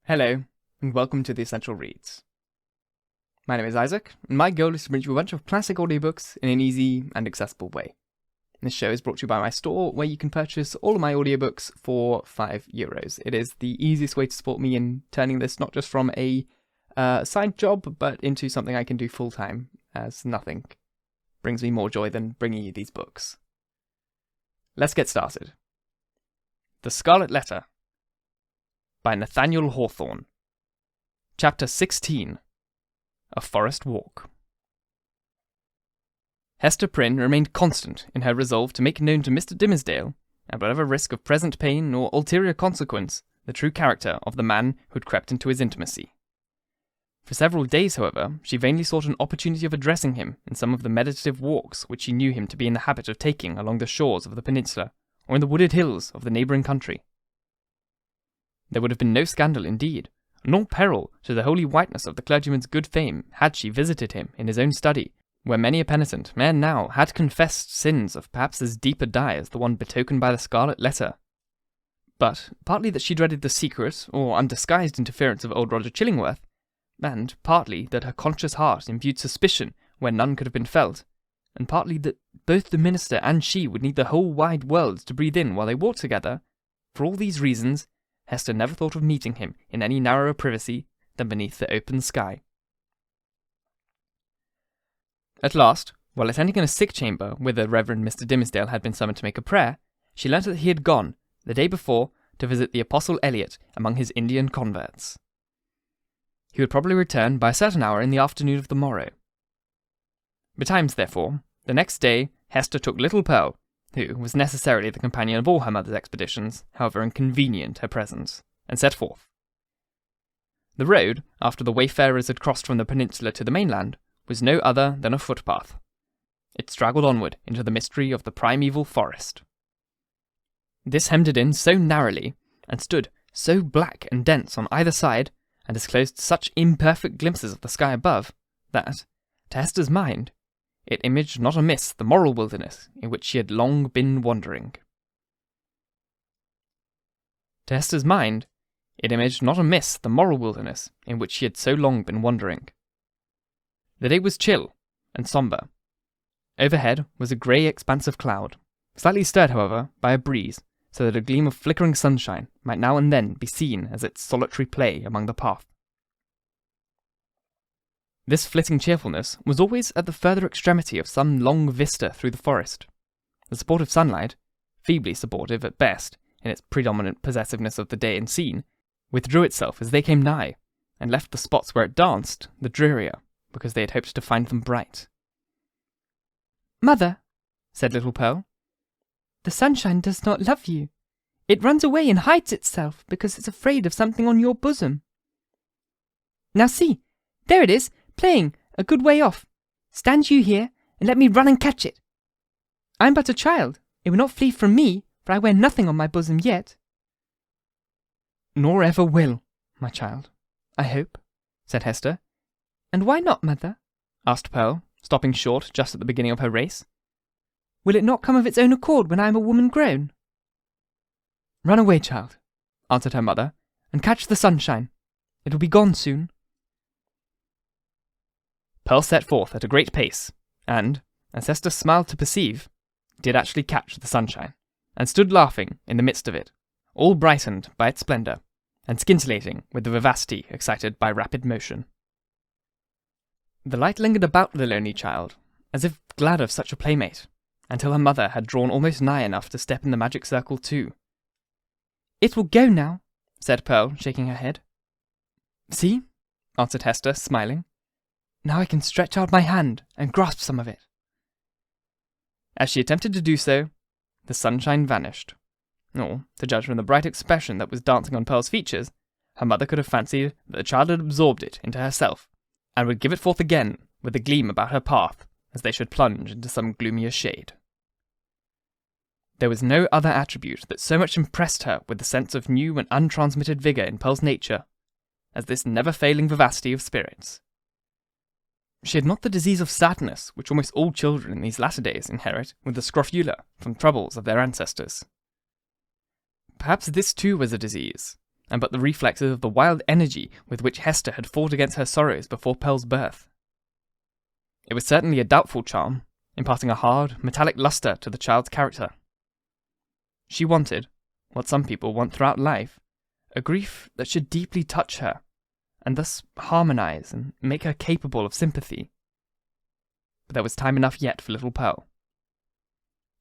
Hello, and welcome to The Essential Reads. My name is Isaac, and my goal is to bring you a bunch of classic audiobooks in an easy and accessible way. This show is brought to you by my store, where you can purchase all of my audiobooks for €5. It is the easiest way to support me in turning this not just from a side job, but into something I can do full-time, as nothing brings me more joy than bringing you these books. Let's get started. The Scarlet Letter by Nathaniel Hawthorne. Chapter 16. A Forest Walk. Hester Prynne remained constant in her resolve to make known to Mr Dimmesdale, at whatever risk of present pain or ulterior consequence, the true character of the man who had crept into his intimacy. For several days, however, she vainly sought an opportunity of addressing him in some of the meditative walks which she knew him to be in the habit of taking along the shores of the peninsula, or in the wooded hills of the neighbouring country. There would have been no scandal indeed, nor peril to the holy whiteness of the clergyman's good fame had she visited him in his own study, where many a penitent, ere now, had confessed sins of perhaps as deep a dye as the one betokened by the Scarlet Letter. But, partly that she dreaded the secret or undisguised interference of old Roger Chillingworth, and partly that her conscious heart imbued suspicion where none could have been felt, and partly that both the minister and she would need the whole wide world to breathe in while they walked together, for all these reasons, Hester never thought of meeting him in any narrower privacy than beneath the open sky. At last, while attending in a sick chamber where the Reverend Mr Dimmesdale had been summoned to make a prayer, she learnt that he had gone, the day before, to visit the Apostle Eliot among his Indian converts. He would probably return by a certain hour in the afternoon of the morrow. Betimes, therefore, the next day, Hester took little Pearl, who was necessarily the companion of all her mother's expeditions, however inconvenient her presence, and set forth. The road, after the wayfarers had crossed from the peninsula to the mainland, was no other than a footpath. It straggled onward into the mystery of the primeval forest. This hemmed it in so narrowly, and stood so black and dense on either side, and disclosed such imperfect glimpses of the sky above, that, to Hester's mind, it imaged not amiss the moral wilderness in which she had long been wandering. To Hester's mind, it imaged not amiss the moral wilderness in which she had so long been wandering. The day was chill and sombre. Overhead was a grey expanse of cloud, slightly stirred, however, by a breeze, so that a gleam of flickering sunshine might now and then be seen as its solitary play among the path. This flitting cheerfulness was always at the further extremity of some long vista through the forest. The support of sunlight, feebly supportive at best in its predominant possessiveness of the day and scene, withdrew itself as they came nigh, and left the spots where it danced the drearier, because they had hoped to find them bright. "Mother," said little Pearl, "the sunshine does not love you. It runs away and hides itself because it's afraid of something on your bosom. Now see, there it is, playing a good way off. Stand you here, and let me run and catch it. I am but a child. It will not flee from me, for I wear nothing on my bosom yet." "Nor ever will, my child, I hope," said Hester. "And why not, mother?" asked Pearl, stopping short just at the beginning of her race. "Will it not come of its own accord when I am a woman grown?" "Run away, child," answered her mother, "and catch the sunshine. It will be gone soon." Pearl set forth at a great pace, and, as Hester smiled to perceive, did actually catch the sunshine, and stood laughing in the midst of it, all brightened by its splendour, and scintillating with the vivacity excited by rapid motion. The light lingered about the lonely child, as if glad of such a playmate, until her mother had drawn almost nigh enough to step in the magic circle too. "It will go now," said Pearl, shaking her head. "See," answered Hester, smiling. "Now I can stretch out my hand and grasp some of it." As she attempted to do so, the sunshine vanished. Or, to judge from the bright expression that was dancing on Pearl's features, her mother could have fancied that the child had absorbed it into herself, and would give it forth again with a gleam about her path as they should plunge into some gloomier shade. There was no other attribute that so much impressed her with the sense of new and untransmitted vigour in Pearl's nature as this never-failing vivacity of spirits. She had not the disease of sadness which almost all children in these latter days inherit with the scrofula from troubles of their ancestors. Perhaps this too was a disease, and but the reflexes of the wild energy with which Hester had fought against her sorrows before Pearl's birth. It was certainly a doubtful charm, imparting a hard, metallic lustre to the child's character. She wanted, what some people want throughout life, a grief that should deeply touch her, and thus harmonize and make her capable of sympathy. But there was time enough yet for little Pearl.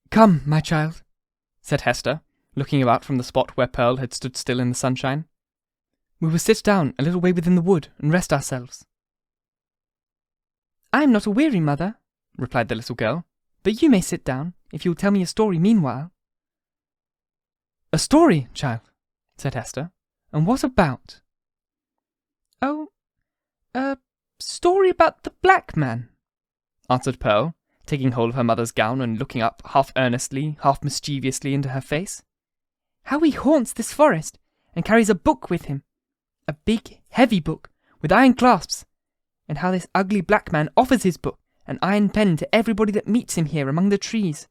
"Come, my child," said Hester, looking about from the spot where Pearl had stood still in the sunshine. "We will sit down a little way within the wood and rest ourselves." "I am not aweary, mother," replied the little girl, "but you may sit down, if you will tell me a story meanwhile." "A story, child," said Hester, "and what about?" "Oh, a story about the black man," answered Pearl, taking hold of her mother's gown and looking up half earnestly, half mischievously into her face. "How he haunts this forest, and carries a book with him, a big, heavy book, with iron clasps, and how this ugly black man offers his book and iron pen to everybody that meets him here among the trees,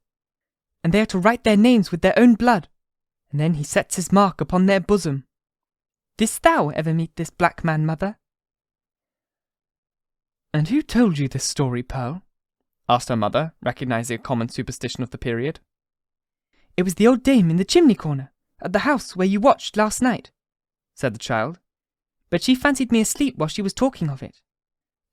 and they are to write their names with their own blood, and then he sets his mark upon their bosom. Didst thou ever meet this black man, mother?" "And who told you this story, Pearl?" asked her mother, recognising a common superstition of the period. "It was the old dame in the chimney corner, at the house where you watched last night," said the child, "but she fancied me asleep while she was talking of it.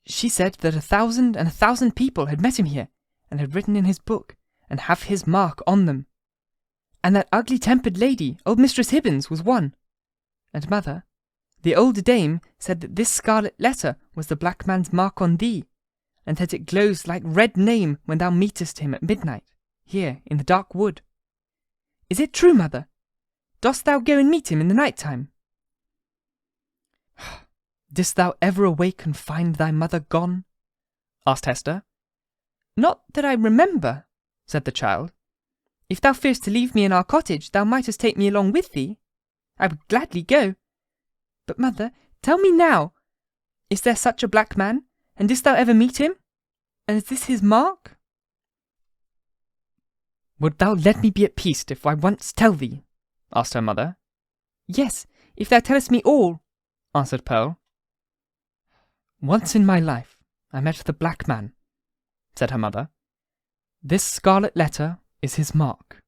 She said that 1,000 people had met him here, and had written in his book, and have his mark on them. And that ugly-tempered lady, old Mistress Hibbins, was one. And, mother, the old dame said that this Scarlet Letter was the black man's mark on thee, and that it glows like red name when thou meetest him at midnight, here in the dark wood. Is it true, mother? Dost thou go and meet him in the night time?" "Didst thou ever awake and find thy mother gone?" asked Hester. "Not that I remember," said the child. "If thou fearest to leave me in our cottage, thou mightest take me along with thee. I would gladly go. But, mother, tell me now, is there such a black man, and didst thou ever meet him? And is this his mark?" "Wilt thou let me be at peace if I once tell thee?" asked her mother. "Yes, if thou tellest me all," answered Pearl. "Once in my life I met the black man," said her mother. "This Scarlet Letter is his mark."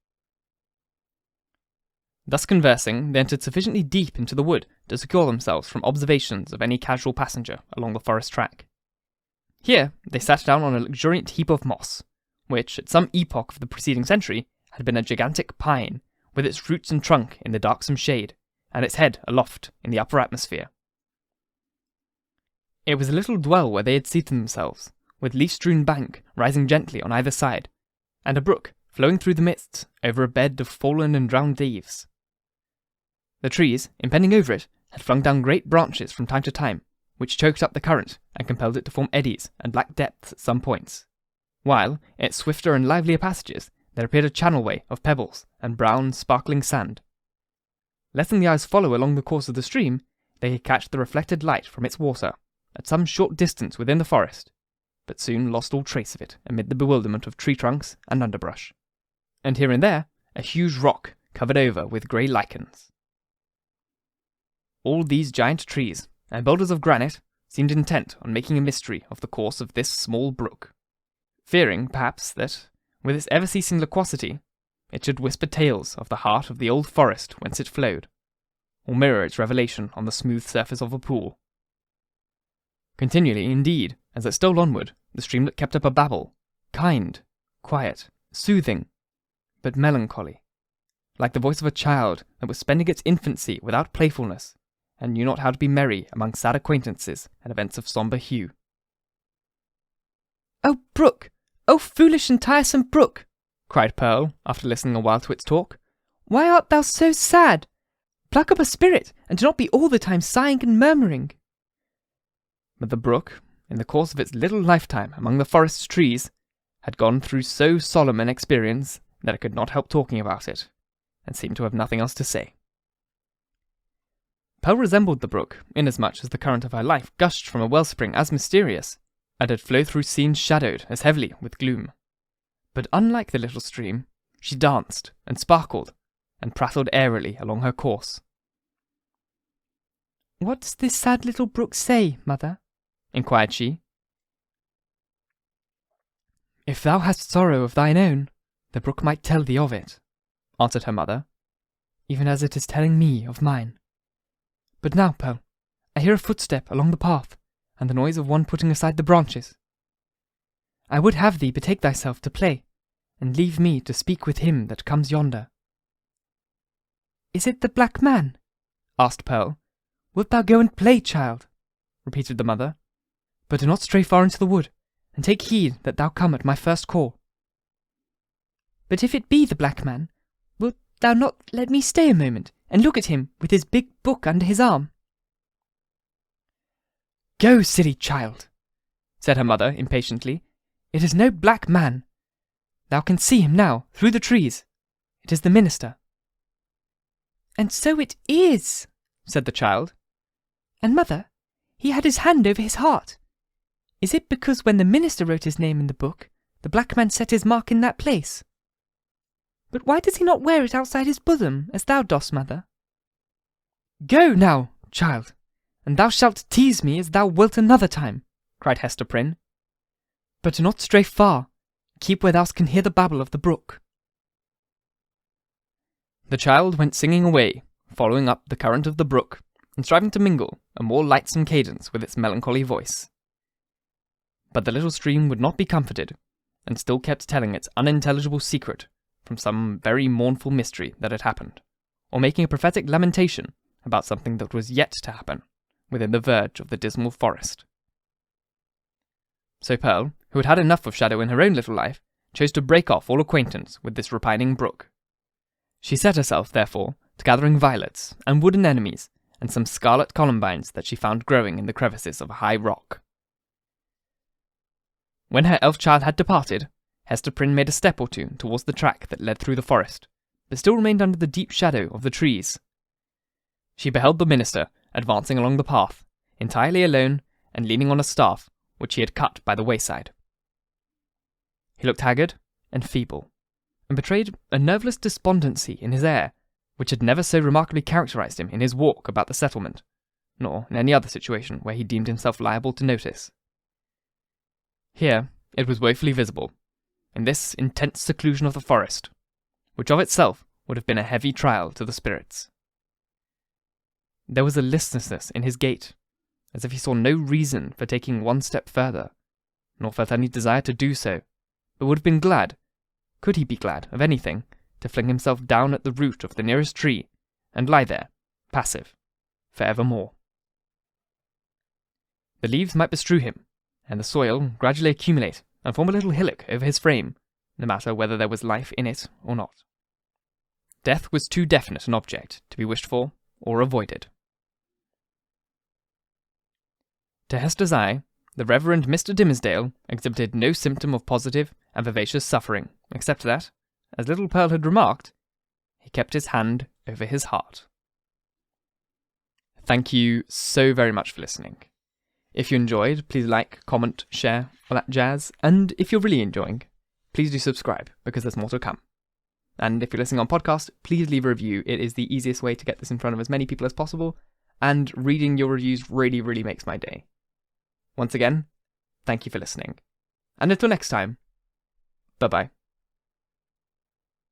Thus conversing, they entered sufficiently deep into the wood to secure themselves from observations of any casual passenger along the forest track. Here they sat down on a luxuriant heap of moss, which, at some epoch of the preceding century, had been a gigantic pine, with its roots and trunk in the darksome shade, and its head aloft in the upper atmosphere. It was a little dwell where they had seated themselves, with leaf-strewn bank rising gently on either side, and a brook flowing through the midst over a bed of fallen and drowned leaves. The trees, impending over it, had flung down great branches from time to time, which choked up the current and compelled it to form eddies and black depths at some points, while, in its swifter and livelier passages, there appeared a channelway of pebbles and brown, sparkling sand. Letting the eyes follow along the course of the stream, they could catch the reflected light from its water, at some short distance within the forest, but soon lost all trace of it amid the bewilderment of tree trunks and underbrush, and here and there a huge rock covered over with grey lichens. All these giant trees and boulders of granite seemed intent on making a mystery of the course of this small brook, fearing, perhaps, that, with its ever-ceasing loquacity, it should whisper tales of the heart of the old forest whence it flowed, or mirror its revelation on the smooth surface of a pool. Continually, indeed, as it stole onward, the streamlet kept up a babble, kind, quiet, soothing, but melancholy, like the voice of a child that was spending its infancy without playfulness, and knew not how to be merry among sad acquaintances and events of sombre hue. "Oh, brook! Oh, foolish and tiresome brook!" cried Pearl, after listening a while to its talk. "Why art thou so sad? Pluck up a spirit, and do not be all the time sighing and murmuring." But the brook, in the course of its little lifetime among the forest's trees, had gone through so solemn an experience that it could not help talking about it, and seemed to have nothing else to say. Pearl resembled the brook, inasmuch as the current of her life gushed from a wellspring as mysterious, and had flowed through scenes shadowed as heavily with gloom. But unlike the little stream, she danced and sparkled, and prattled airily along her course. "What does this sad little brook say, mother?" inquired she. "If thou hast sorrow of thine own, the brook might tell thee of it," answered her mother, "even as it is telling me of mine. But now, Pearl, I hear a footstep along the path, and the noise of one putting aside the branches. I would have thee betake thyself to play, and leave me to speak with him that comes yonder." "Is it the black man?" asked Pearl. "Wilt thou go and play, child?" repeated the mother. "But do not stray far into the wood, and take heed that thou come at my first call." "But if it be the black man, wilt thou not let me stay a moment, and look at him with his big book under his arm?" "Go, silly child," said her mother impatiently. "It is no black man. Thou canst see him now, through the trees. It is the minister." "And so it is," said the child. "And, mother, he had his hand over his heart. Is it because when the minister wrote his name in the book, the black man set his mark in that place? But why does he not wear it outside his bosom, as thou dost, mother?" "Go now, child, and thou shalt tease me as thou wilt another time," cried Hester Prynne. "But do not stray far. Keep where thou can hear the babble of the brook." The child went singing away, following up the current of the brook, and striving to mingle a more lightsome cadence with its melancholy voice. But the little stream would not be comforted, and still kept telling its unintelligible secret from some very mournful mystery that had happened, or making a prophetic lamentation about something that was yet to happen within the verge of the dismal forest. So Pearl, who had had enough of shadow in her own little life, chose to break off all acquaintance with this repining brook. She set herself, therefore, to gathering violets and wooden anemones and some scarlet columbines that she found growing in the crevices of a high rock. When her elf child had departed, Hester Prynne made a step or two towards the track that led through the forest, but still remained under the deep shadow of the trees. She beheld the minister advancing along the path, entirely alone and leaning on a staff which he had cut by the wayside. He looked haggard and feeble, and betrayed a nerveless despondency in his air, which had never so remarkably characterized him in his walk about the settlement, nor in any other situation where he deemed himself liable to notice. Here it was woefully visible, in this intense seclusion of the forest, which of itself would have been a heavy trial to the spirits. There was a listlessness in his gait, as if he saw no reason for taking one step further, nor felt any desire to do so, but would have been glad, could he be glad of anything, to fling himself down at the root of the nearest tree, and lie there, passive, for evermore. The leaves might bestrew him, and the soil gradually accumulate and form a little hillock over his frame, no matter whether there was life in it or not. Death was too definite an object to be wished for or avoided. To Hester's eye, the Reverend Mr Dimmesdale exhibited no symptom of positive and vivacious suffering, except that, as little Pearl had remarked, he kept his hand over his heart. Thank you so very much for listening. If you enjoyed, please like, comment, share, all that jazz, and if you're really enjoying, please do subscribe, because there's more to come. And if you're listening on podcast, please leave a review. It is the easiest way to get this in front of as many people as possible, and reading your reviews really, really makes my day. Once again, thank you for listening. And until next time, bye-bye.